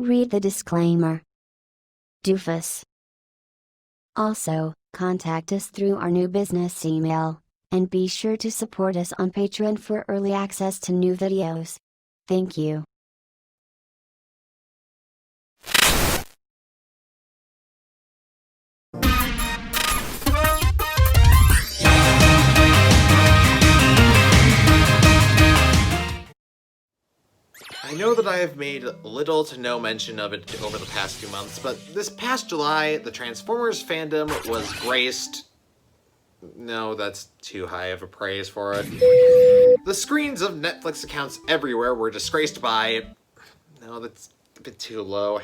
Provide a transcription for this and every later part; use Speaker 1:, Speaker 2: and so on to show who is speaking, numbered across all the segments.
Speaker 1: Read the disclaimer. Doofus. Also, contact us through our new business email, and be sure to support us on Patreon for early access to new videos. Thank you.
Speaker 2: I know that I have made little to no mention of it over the past few months, but this past July, the Transformers fandom was graced... No, that's too high of a praise for it. The screens of Netflix accounts everywhere were disgraced by... No, that's a bit too low.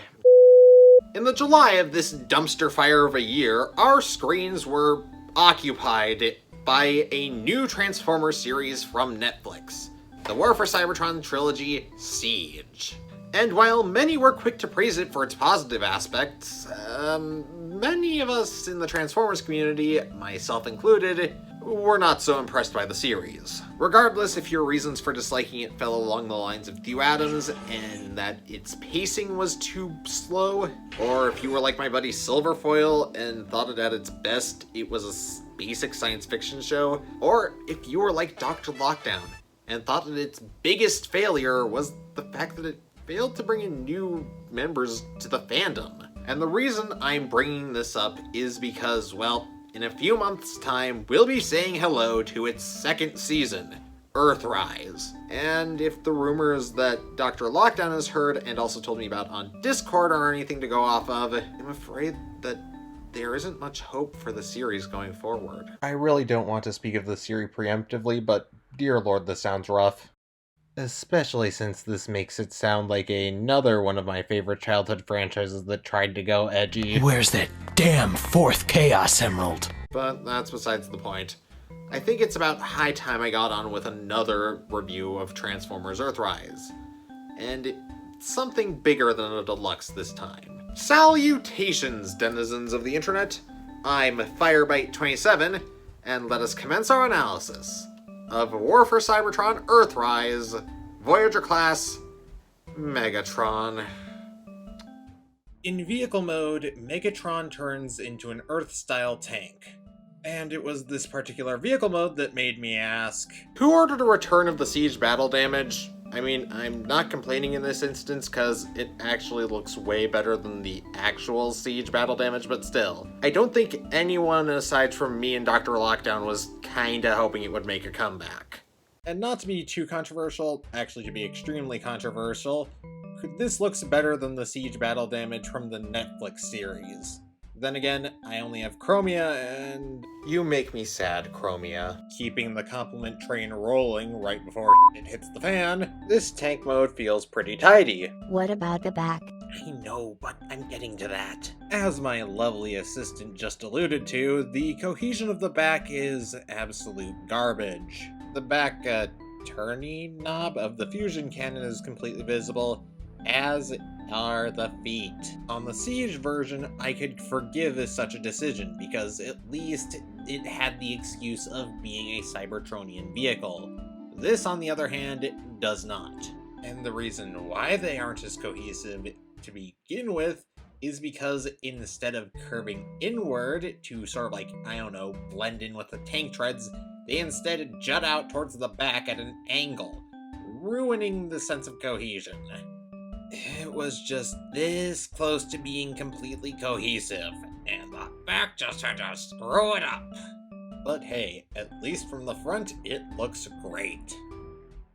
Speaker 2: In the July of this dumpster fire of a year, our screens were occupied by a new Transformers series from Netflix. The War for Cybertron trilogy, Siege. And while many were quick to praise it for its positive aspects, many of us in the Transformers community, myself included, were not so impressed by the series. Regardless if your reasons for disliking it fell along the lines of Thew Adams and that its pacing was too slow, or if you were like my buddy Silverfoil and thought it at its best it was a basic science fiction show, or if you were like Dr. Lockdown and thought that its biggest failure was the fact that it failed to bring in new members to the fandom. And the reason I'm bringing this up is because, well, in a few months' time, we'll be saying hello to its second season, Earthrise. And if the rumors that Dr. Lockdown has heard and also told me about on Discord are anything to go off of, I'm afraid that there isn't much hope for the series going forward. I really don't want to speak of the series preemptively, but dear lord, this sounds rough. Especially since this makes it sound like another one of my favorite childhood franchises that tried to go edgy.
Speaker 3: Where's that damn fourth Chaos Emerald?
Speaker 2: But that's besides the point. I think it's about high time I got on with another review of Transformers Earthrise. And it's something bigger than a deluxe this time. Salutations, denizens of the internet! I'm Firebite27, and let us commence our analysis of War for Cybertron Earthrise, Voyager Class, Megatron. In vehicle mode, Megatron turns into an Earth-style tank. And it was this particular vehicle mode that made me ask, who ordered a return of the siege battle damage? I mean, I'm not complaining in this instance because it actually looks way better than the actual siege battle damage, but still. I don't think anyone aside from me and Dr. Lockdown was kinda hoping it would make a comeback. And not to be too controversial, actually to be extremely controversial, this looks better than the siege battle damage from the Netflix series. Then again, I only have Chromia, and... You make me sad, Chromia. Keeping the compliment train rolling right before it hits the fan, this tank mode feels pretty tidy.
Speaker 1: What about the back?
Speaker 2: I know, but I'm getting to that. As my lovely assistant just alluded to, the cohesion of the back is absolute garbage. The back, turny knob of the fusion cannon is completely visible, as are the feet. On the Siege version, I could forgive such a decision, because at least it had the excuse of being a Cybertronian vehicle. This, on the other hand, does not. And the reason why they aren't as cohesive to begin with is because instead of curving inward to sort of like, I don't know, blend in with the tank treads, they instead jut out towards the back at an angle, ruining the sense of cohesion. It was just this close to being completely cohesive, and the back just had to screw it up. But hey, at least from the front, it looks great.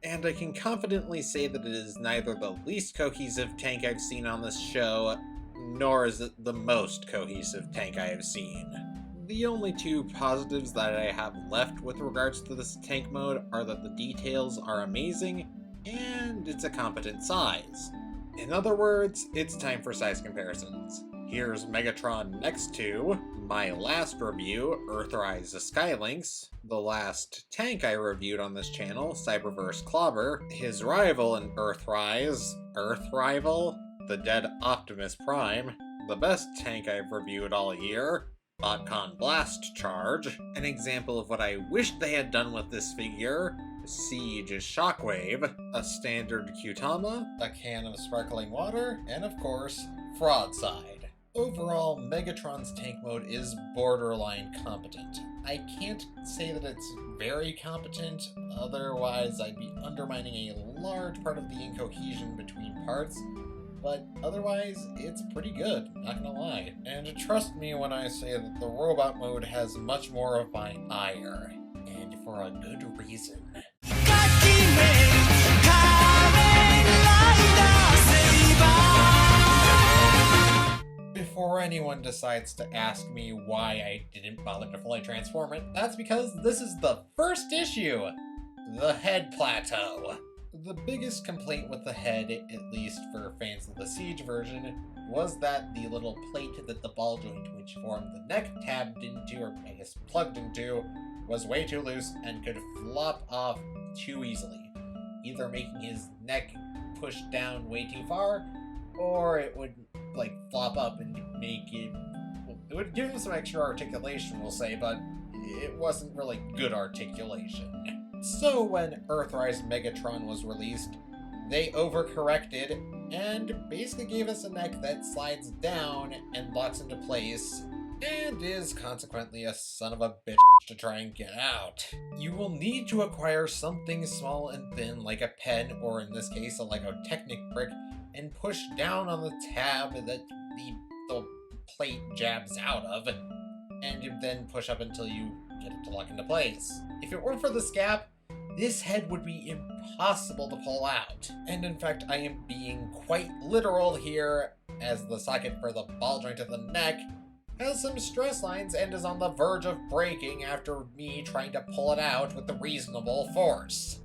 Speaker 2: And I can confidently say that it is neither the least cohesive tank I've seen on this show, nor is it the most cohesive tank I have seen. The only two positives that I have left with regards to this tank mode are that the details are amazing, and it's a competent size. In other words, it's time for size comparisons. Here's Megatron next to my last review, Earthrise Skylynx, the last tank I reviewed on this channel, Cyberverse Clobber, his rival in Earthrise, Earthrival, the dead Optimus Prime, the best tank I've reviewed all year, BotCon Blast Charge, an example of what I wished they had done with this figure, Siege Shockwave, a standard Qtama, a can of sparkling water, and of course, Fraudside. Overall, Megatron's tank mode is borderline competent. I can't say that it's very competent, otherwise I'd be undermining a large part of the incohesion between parts, but otherwise, it's pretty good, not gonna lie. And trust me when I say that the robot mode has much more of my ire, and for a good reason. Before anyone decides to ask me why I didn't bother to fully transform it, that's because this is the first issue! The head plateau. The biggest complaint with the head, at least for fans of the Siege version, was that the little plate that the ball joint which formed the neck tabbed into, or I guess plugged into, was way too loose and could flop off too easily, either making his neck push down way too far, or it would like flop up and make it would give him some extra articulation, we'll say, but it wasn't really good articulation. So when Earthrise Megatron was released, they overcorrected and basically gave us a neck that slides down and locks into place, and is consequently a son of a bitch to try and get out. You will need to acquire something small and thin like a pen, or in this case a Lego Technic brick, and push down on the tab that the plate jabs out of, and then push up until you get it to lock into place. If it weren't for this gap, this head would be impossible to pull out. And in fact, I am being quite literal here, as the socket for the ball joint of the neck has some stress lines and is on the verge of breaking after me trying to pull it out with a reasonable force.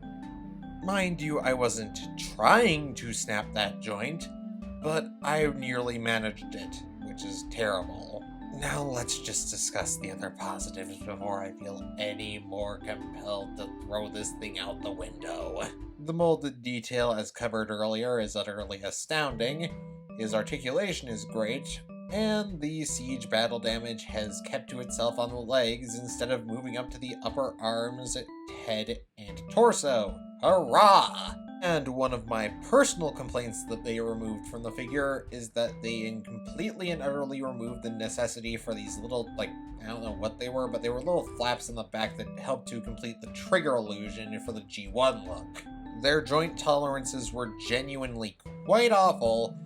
Speaker 2: Mind you, I wasn't trying to snap that joint, but I nearly managed it, which is terrible. Now let's just discuss the other positives before I feel any more compelled to throw this thing out the window. The molded detail, as covered earlier, is utterly astounding, his articulation is great, and the siege battle damage has kept to itself on the legs instead of moving up to the upper arms, head, and torso. Hurrah! And one of my personal complaints that they removed from the figure is that they completely and utterly removed the necessity for these little, I don't know what they were, but they were little flaps in the back that helped to complete the trigger illusion for the G1 look. Their joint tolerances were genuinely quite awful,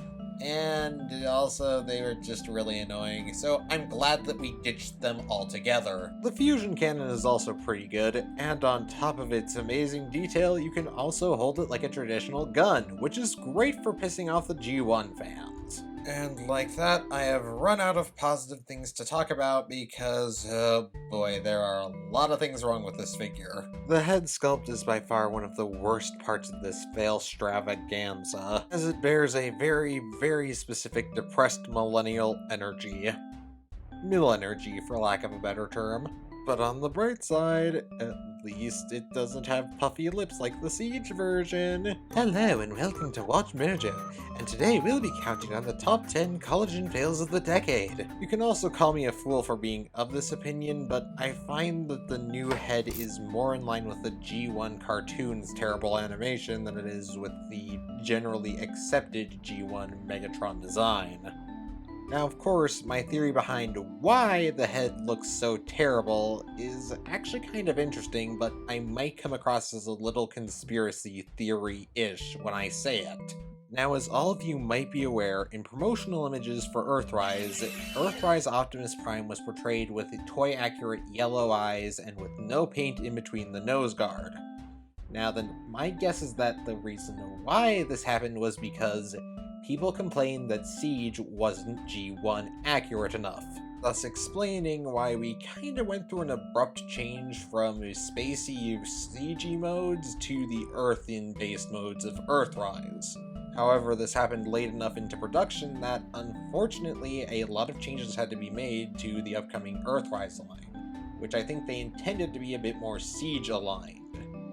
Speaker 2: and also they were just really annoying, so I'm glad that we ditched them altogether. The fusion cannon is also pretty good, and on top of its amazing detail, you can also hold it like a traditional gun, which is great for pissing off the G1 fans. And like that, I have run out of positive things to talk about because, oh boy, there are a lot of things wrong with this figure. The head sculpt is by far one of the worst parts of this fail-stravaganza, as it bears a very, very specific depressed millennial energy. Mill-energy, for lack of a better term. But on the bright side, at least it doesn't have puffy lips like the Siege version. Hello and welcome to Watch Mojo, and today we'll be counting on the top 10 collagen fails of the decade. You can also call me a fool for being of this opinion, but I find that the new head is more in line with the G1 cartoon's terrible animation than it is with the generally accepted G1 Megatron design. Now, of course, my theory behind why the head looks so terrible is actually kind of interesting, but I might come across as a little conspiracy theory-ish when I say it. Now, as all of you might be aware, in promotional images for Earthrise Optimus Prime was portrayed with toy-accurate yellow eyes and with no paint in between the nose guard. Now then, my guess is that the reason why this happened was because people complained that Siege wasn't G1 accurate enough, thus explaining why we kinda went through an abrupt change from spacey Siege modes to the Earthen-based modes of Earthrise. However, this happened late enough into production that, unfortunately, a lot of changes had to be made to the upcoming Earthrise line, which I think they intended to be a bit more Siege-aligned.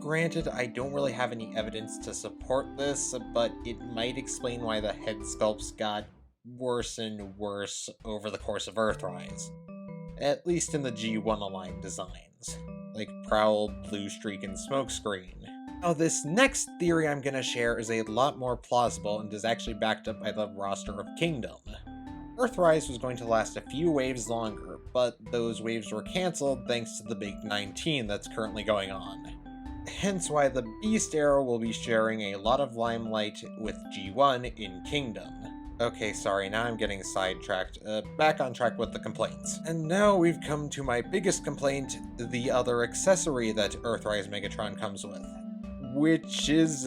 Speaker 2: Granted, I don't really have any evidence to support this, but it might explain why the head sculpts got worse and worse over the course of Earthrise. At least in the G1 aligned designs, like Prowl, Blue Streak, and Smokescreen.
Speaker 4: Now, this next theory I'm going to share is a lot more plausible and is actually backed up by the roster of Kingdom. Earthrise was going to last a few waves longer, but those waves were cancelled thanks to the Big 19 that's currently going on. Hence why the Beast Arrow will be sharing a lot of limelight with G1 in Kingdom. Okay, sorry, now I'm getting sidetracked. Back on track with the complaints. And now we've come to my biggest complaint, the other accessory that Earthrise Megatron comes with. Which is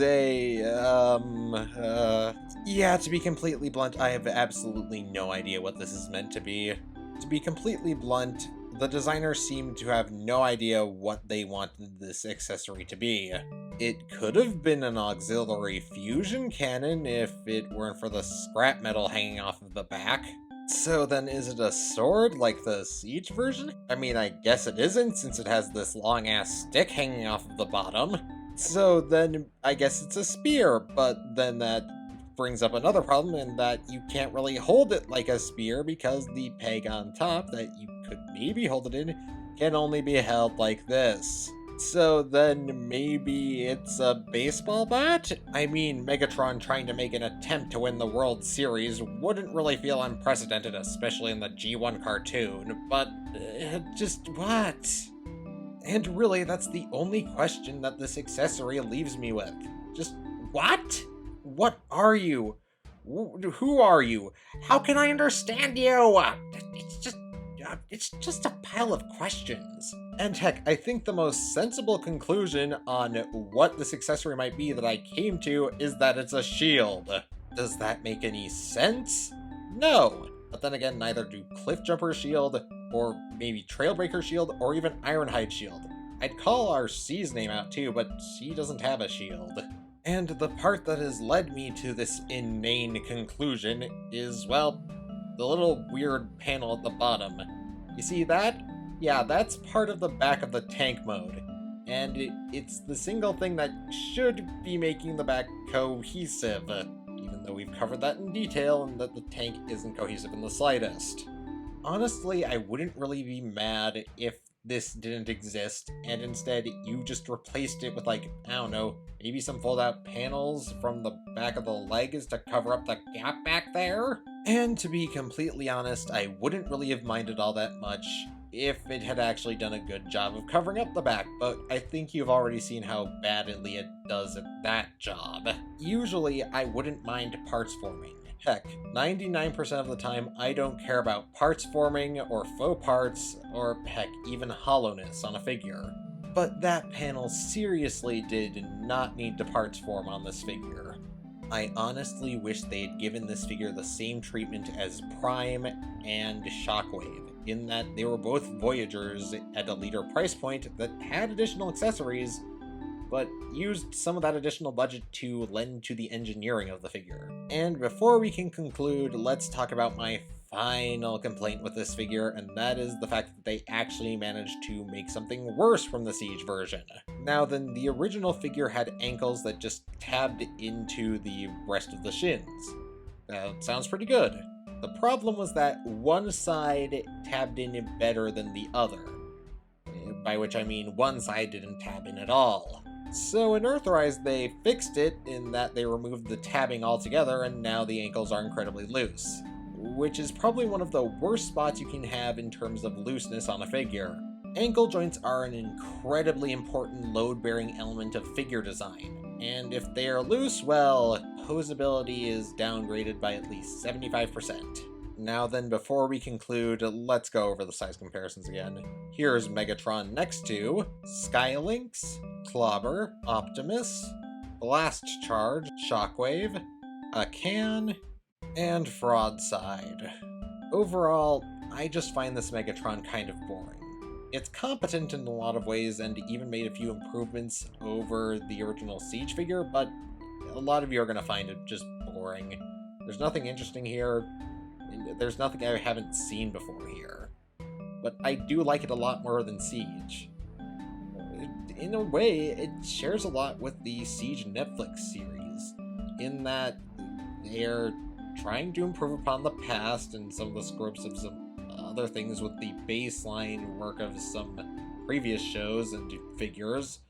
Speaker 4: yeah, to be completely blunt, I have absolutely no idea what this is meant to be. To be completely blunt, the designers seem to have no idea what they wanted this accessory to be. It could have been an auxiliary fusion cannon if it weren't for the scrap metal hanging off of the back. So then is it a sword like the Siege version? I mean, I guess it isn't since it has this long ass stick hanging off of the bottom. So then I guess it's a spear, but then that brings up another problem in that you can't really hold it like a spear because the peg on top that you could maybe hold it in can only be held like this. So then maybe it's a baseball bat? I mean, Megatron trying to make an attempt to win the World Series wouldn't really feel unprecedented, especially in the G1 cartoon, but just what? And really, that's the only question that this accessory leaves me with. Just, what? What are you? Who are you? How can I understand you? It's just a pile of questions. And heck, I think the most sensible conclusion on what this accessory might be that I came to is that it's a shield. Does that make any sense? No. But then again, neither do Cliffjumper Shield, or maybe Trailbreaker Shield, or even Ironhide Shield. I'd call our C's name out too, but she doesn't have a shield. And the part that has led me to this inane conclusion is, well, the little weird panel at the bottom. You see that? Yeah, that's part of the back of the tank mode. And it's the single thing that should be making the back cohesive, even though we've covered that in detail and that the tank isn't cohesive in the slightest. Honestly, I wouldn't really be mad if this didn't exist, and instead you just replaced it with, like, I don't know, maybe some fold-out panels from the back of the legs to cover up the gap back there? And to be completely honest, I wouldn't really have minded all that much if it had actually done a good job of covering up the back, but I think you've already seen how badly it does at that job. Usually, I wouldn't mind parts forming. Heck, 99% of the time, I don't care about parts forming, or faux parts, or heck, even hollowness on a figure. But that panel seriously did not need to parts form on this figure. I honestly wish they had given this figure the same treatment as Prime and Shockwave, in that they were both Voyagers at a leader price point that had additional accessories, but used some of that additional budget to lend to the engineering of the figure. And before we can conclude, let's talk about my final complaint with this figure, and that is the fact that they actually managed to make something worse from the Siege version. Now then, the original figure had ankles that just tabbed into the rest of the shins. That sounds pretty good. The problem was that one side tabbed in better than the other. By which I mean one side didn't tab in at all. So in Earthrise, they fixed it in that they removed the tabbing altogether, and now the ankles are incredibly loose. Which is probably one of the worst spots you can have in terms of looseness on a figure. Ankle joints are an incredibly important load-bearing element of figure design, and if they are loose, well, posability is downgraded by at least 75%. Now then, before we conclude, let's go over the size comparisons again. Here's Megatron next to Skylynx, Clobber, Optimus, Blast Charge, Shockwave, Akan, and Fraudside. Overall, I just find this Megatron kind of boring. It's competent in a lot of ways and even made a few improvements over the original Siege figure, but a lot of you are going to find it just boring. There's nothing interesting here. There's nothing I haven't seen before here. But I do like it a lot more than Siege. In a way, it shares a lot with the Siege Netflix series, in that they're trying to improve upon the past and some of the scripts of some other things with the baseline work of some previous shows and figures.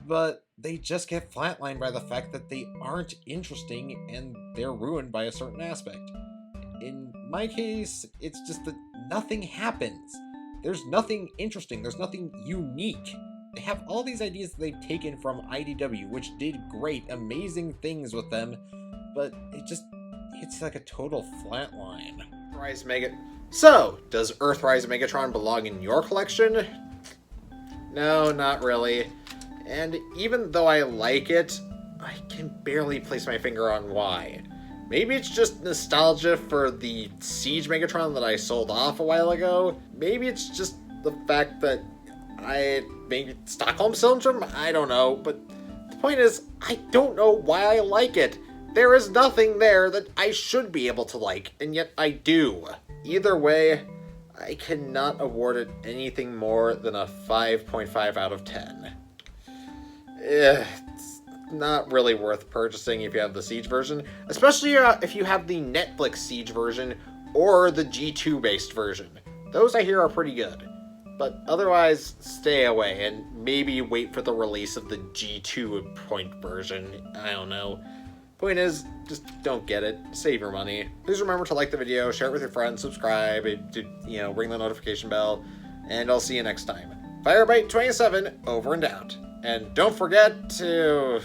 Speaker 4: but they just get flatlined by the fact that they aren't interesting and they're ruined by a certain aspect. In my case, it's just that nothing happens. There's nothing interesting, there's nothing unique. They have all these ideas that they've taken from IDW, which did great, amazing things with them, but it's like a total flatline.
Speaker 2: So, does Earthrise Megatron belong in your collection? No, not really. And even though I like it, I can barely place my finger on why. Maybe it's just nostalgia for the Siege Megatron that I sold off a while ago. Maybe it's just the fact that maybe Stockholm Syndrome? I don't know. But the point is, I don't know why I like it. There is nothing there that I should be able to like, and yet I do. Either way, I cannot award it anything more than a 5.5 out of 10. It's not really worth purchasing if you have the Siege version, especially if you have the Netflix Siege version or the G2 based version. Those I hear are pretty good, but otherwise stay away and maybe wait for the release of the G2 point version. I don't know. Point is, just don't get it. Save your money. Please remember to like the video, share it with your friends, subscribe, ring the notification bell, and I'll see you next time. Firebite27 over and out. And don't forget to...